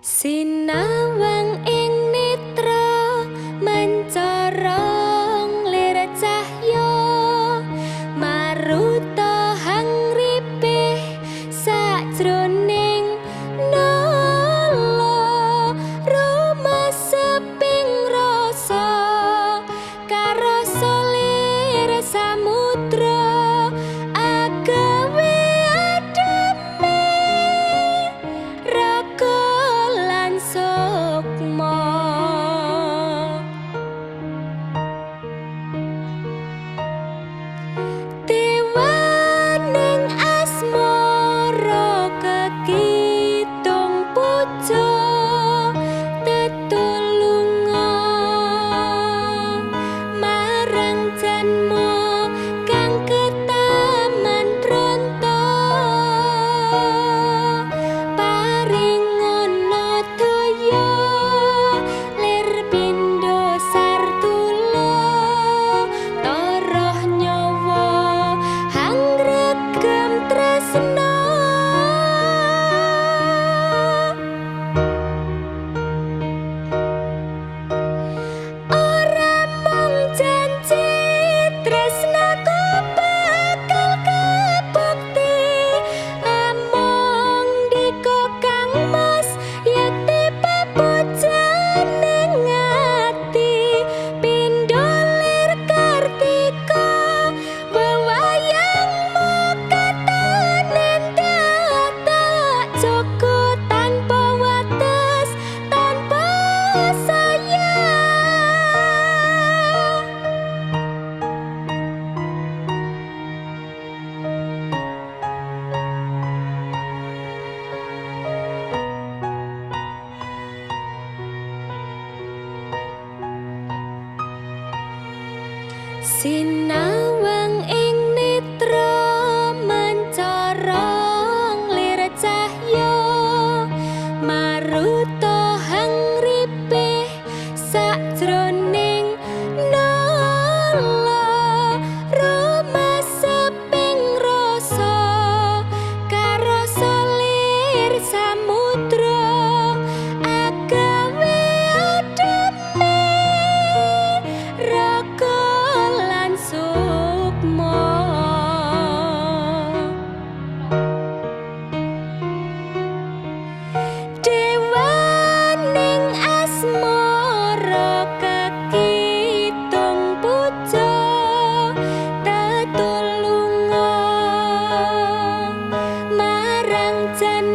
Sinawang ing netra mencorong lir cahya maruta hangripe sajroning nala rumaseping rasa karasa lir samudra agawe ademe raga lan sukma dewaning asmara kekitung puja tetulunga marang janmu kang ketaman tronto paringono daya lir pindho sartula toroh nyawa hangregem tresna ora mung janji tresnaku bakal kabukti among diko kang mas yakti pepujaning ati pindho lir kartika wewayangmu katanen tak cukup tanpa wates tanpa sayang sinawang ing netra mencorong lir cahya maruta hangripe sajroning nala rumaseping rasa karasa lir samudra agawe ademe raga lan sukma dewaning asmara kekitung puja tetulunga marang jan